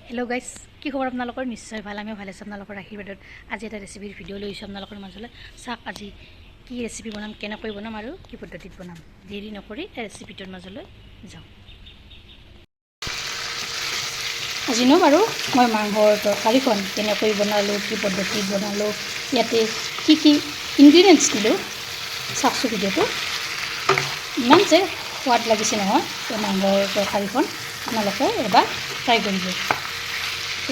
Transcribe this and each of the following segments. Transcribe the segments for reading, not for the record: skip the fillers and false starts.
Hello' guys, কি খবৰ আপোনালোকৰ? নিশ্চয় ভাল, আমিও ভাল আছোঁ আপোনালোকৰ আশীৰ্বাদত। আজি এটা ৰেচিপিৰ ভিডিঅ' লৈছোঁ আপোনালোকৰ মাজলৈ। চাওক আজি কি ৰেচিপি বনাম, কেনেকৈ বনাম আৰু কি পদ্ধতিত বনাম। দেৰি নকৰি ৰেচিপিটোৰ মাজলৈ যাওঁ। আজিনো বাৰু মই মাংসৰ তৰকাৰীখন কেনেকৈ বনালোঁ, কি পদ্ধতিত বনালোঁ, ইয়াতে কি কি ইনগ্ৰিডিয়েণ্টছ দিলোঁ, চাওকচোন ভিডিঅ'টো। ইমান যে সোৱাদ লাগিছে নহয় এই মাংসৰ তৰকাৰীখন, আপোনালোকে এবাৰ ট্ৰাই কৰিব।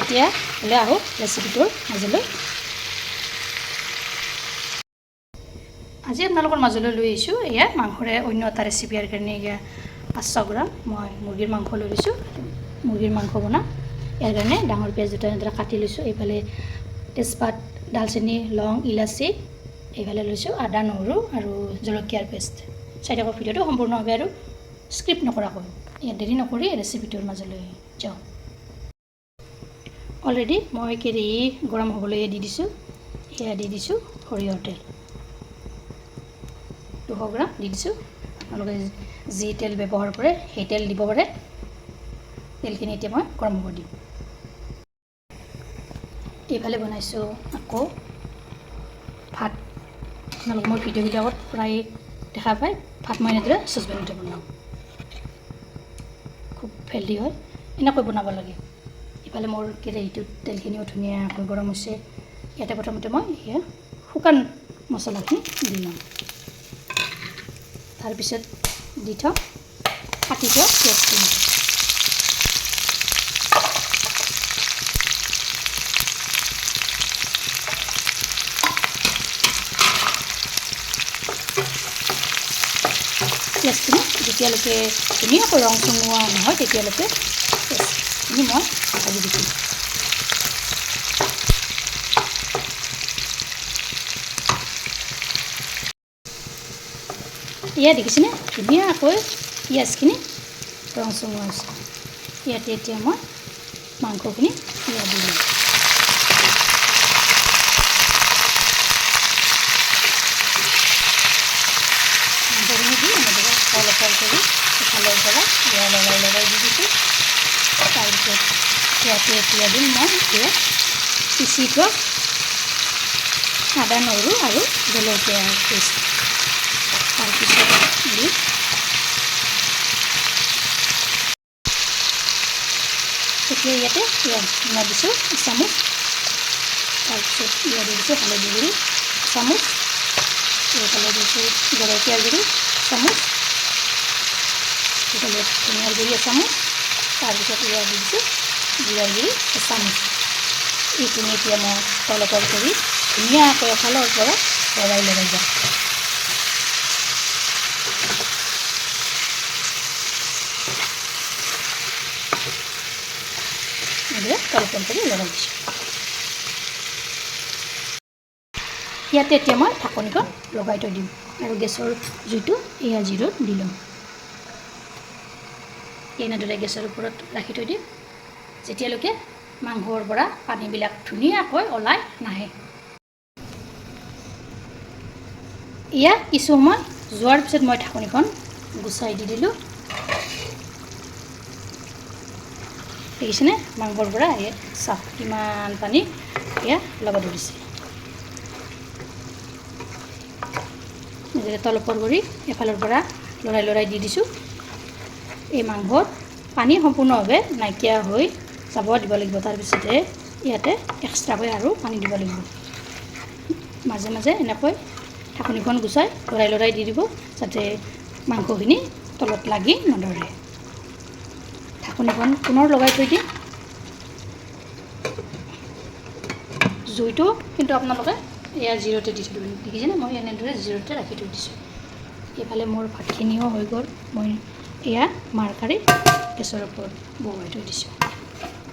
এতিয়া হ'লে আহক ৰেচিপিটোৰ মাজলৈ। আজি আপোনালোকৰ মাজলৈ লৈ আহিছোঁ এয়া মাংসৰে অন্য এটা ৰেচিপিৰ কাৰণে। এয়া 500 গ্ৰাম মই মুৰ্গীৰ মাংস লৈ লৈছোঁ। মুৰ্গীৰ মাংস বনাম, ইয়াৰ কাৰণে ডাঙৰ পিঁয়াজ দুটা এনেদৰে কাটি লৈছোঁ। এইফালে তেজপাত, দালচেনি, লং, ইলাচি এইফালে লৈছোঁ, আদা, নহৰু আৰু জলকীয়াৰ পেষ্ট। চাই থাকক ভিডিঅ'টো সম্পূৰ্ণভাৱে আৰু স্ক্ৰিপ্ট নকৰাকৈ। ইয়াত দেৰি নকৰি ৰেচিপিটোৰ মাজলৈ যাওঁ। অলৰেডি মই কেৰাহী গৰম হ'বলৈ দি দিছোঁ। এয়া দি দিছোঁ সৰিয়হৰ তেল 200 গ্ৰাম দি দিছোঁ। আপোনালোকে যি তেল ব্যৱহাৰ কৰে সেই তেল দিব পাৰে। তেলখিনি এতিয়া মই গৰম হ'ব দিম। এইফালে বনাইছোঁ আকৌ ভাত। আপোনালোকে মোৰ ভিডিঅ'বিলাকত প্ৰায় দেখা পায় ভাত মই এনেদৰে চচপেনতে বনাওঁ, খুব হেল্ডি হয়, এনেকৈ বনাব লাগে। ইফালে মোৰ কেৰাহীটোত তেলখিনিও ধুনীয়াকৈ গৰম হৈছে। ইয়াতে প্ৰথমতে মই এয়া শুকান মছলাখিনি দি লওঁ, তাৰপিছত দি থওঁ কাটি থোৱা পিঁয়াজখিনি। পিঁয়াজখিনি যেতিয়ালৈকে ধুনীয়াকৈ ৰং চঙোৱা নহয় তেতিয়ালৈকে পিঁয়াজখিনি মই ভাজি দিছোঁ। এয়া দেখিছেনে ধুনীয়াকৈ পিঁয়াজখিনি ৰং চঙোৱা হৈছে। ইয়াতে এতিয়া মই মাংসখিনি এয়া দি দিম। মাংসখিনি দি এনেদৰে অলপ কৰি ইফালৰ পৰা লৰাই দি দিছোঁ। তাৰপিছত ইয়াতে এতিয়া দিম মই এতিয়া পিচি থোৱা আদা, নহৰু আৰু জলকীয়াৰ পেষ্ট। তাৰপিছত দি এতিয়া ইয়াতে মই দিছোঁ এচামুচ। তাৰপিছত ইয়াত দি দিছোঁ হালধি গুড়ি এচামুচ। এইফালে দিছোঁ জলকীয়াৰ গুড়ি এচামুচ। এইফালে ধনিয়াৰ গুড়ি এচামুচ। তাৰপিছত ইয়াত দি দিছোঁ জিৰাৰ গুড়ি এচামুচ। এইখিনি এতিয়া মই তলপৰ কৰি ধুনীয়াকৈ এফালৰ পৰা লৰাই যাওঁ। তলপৰ কৰি লৰাই দিছোঁ। ইয়াতে এতিয়া মই ঢাকনিখন লগাই থৈ দিম আৰু গেছৰ জুইটো এয়া 0ত দি ল'ম। এনেদৰে গেছৰ ওপৰত ৰাখি থৈ দিম যেতিয়ালৈকে মাংসৰ পৰা পানীবিলাক ধুনীয়াকৈ ওলাই নাহে। এয়া কিছু সময় যোৱাৰ পিছত মই ঢাকনিখন গুচাই দি দিলোঁ। দেখিছেনে মাংসৰ পৰা চাওক কিমান পানী এয়া ল'ব ধৰিছে। নিজে তলপৰ কৰি এফালৰ পৰা লৰাই দি দিছোঁ। এই মাংসত পানী সম্পূৰ্ণভাৱে নাইকিয়া হৈ যাব দিব লাগিব। তাৰপিছতে ইয়াতে এক্সট্ৰাকৈ আৰু পানী দিব লাগিব। মাজে মাজে এনেকৈ ঢাকনিখন গুচাই লৰাই দি দিব যাতে মাংসখিনি তলত লাগি নধৰে। ঢাকনিখন পুনৰ লগাই থৈ দিম। জুইটো কিন্তু আপোনালোকে এয়া 0তে দি থৈ দিব। দেখিছেনে মই এনেদৰে 0তে ৰাখি থৈ দিছোঁ। এইফালে মোৰ ভাতখিনিও হৈ গ'ল। মই এয়া মাৰকাৰি গেছৰ ওপৰত বহুৱাই থৈ দিছোঁ।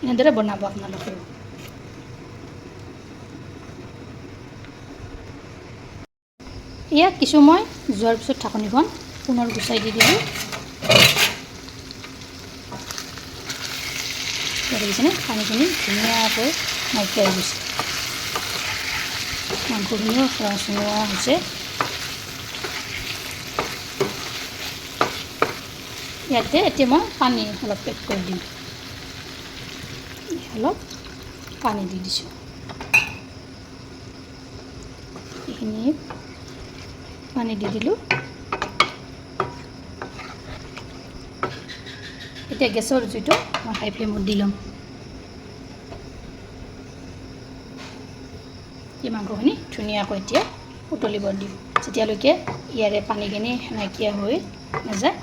এনেদৰে বনাব আপোনালোকেও। এয়া কিছু সময় যোৱাৰ পিছত ঢাকনিখন পুনৰ গুচাই দি দিলোঁ। দেখিছেনে পানীখিনি ধুনীয়াকৈ নাইকিয়া হৈ গৈছে। মাংসখিনিও ৰং চঙোৱা হৈছে। ইয়াতে এতিয়া মই পানী অলপ এড কৰি দিম। অলপ পানী দি দিছোঁ। এইখিনি পানী দি দিলোঁ। এতিয়া গেছৰ জুইটো মই হাই ফ্লেমত দি ল'ম। এই মাংসখিনি ধুনীয়াকৈ এতিয়া উতলিব দিম, যেতিয়ালৈকে ইয়াৰে পানীখিনি নাইকিয়া হৈ নাযায়।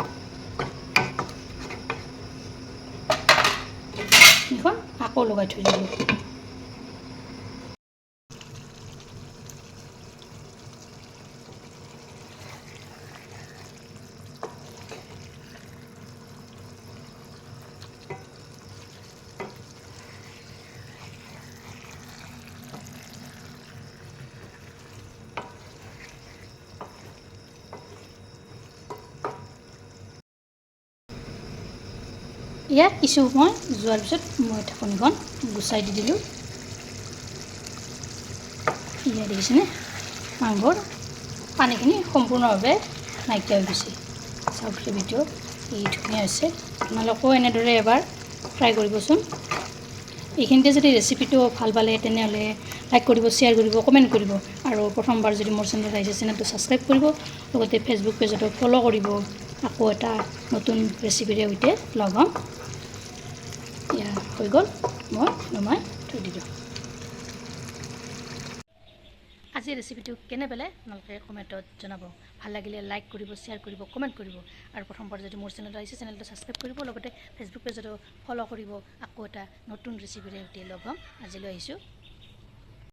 এখন আকৌ লগাই থৈ দিলোঁ। ইয়াত কিছু সময় যোৱাৰ পিছত মই ঢাকনিখন গুচাই দি দিলোঁ। ইয়াত দেখিছেনে মাংসৰ পানীখিনি সম্পূৰ্ণভাৱে নাইকিয়া হৈ গৈছে। চাওক গ্ৰেভিটো এই ধুনীয়া হৈছে। আপোনালোকেও এনেদৰে এবাৰ ট্ৰাই কৰিবচোন। এইখিনিতে যদি ৰেচিপিটো ভাল পালে তেনেহ'লে লাইক কৰিব, শ্বেয়াৰ কৰিব, কমেণ্ট কৰিব আৰু প্ৰথমবাৰ যদি মোৰ চেনেলত আহিছে চেনেলটো ছাবস্ক্ৰাইব কৰিব, লগতে ফেচবুক পেজতো ফ'ল' কৰিব। আকৌ এটা নতুন ৰেচিপিৰে সৈতে লগ হ'ম। এয়া হৈ গ'ল, মই নমাই থৈ দিলোঁ। আজি ৰেচিপিটো কেনে পালে আপোনালোকে কমেণ্টত জনাব। ভাল লাগিলে লাইক কৰিব, শ্বেয়াৰ কৰিব, কমেণ্ট কৰিব আৰু প্ৰথমবাৰ যদি মোৰ চেনেলত আহিছে চেনেলটো ছাবস্ক্ৰাইব কৰিব, লগতে ফেচবুক পেজতো ফ'ল' কৰিব। আকৌ এটা নতুন ৰেচিপিৰে সৈতে লগ হ'ম। আজিলৈ আহিছোঁ।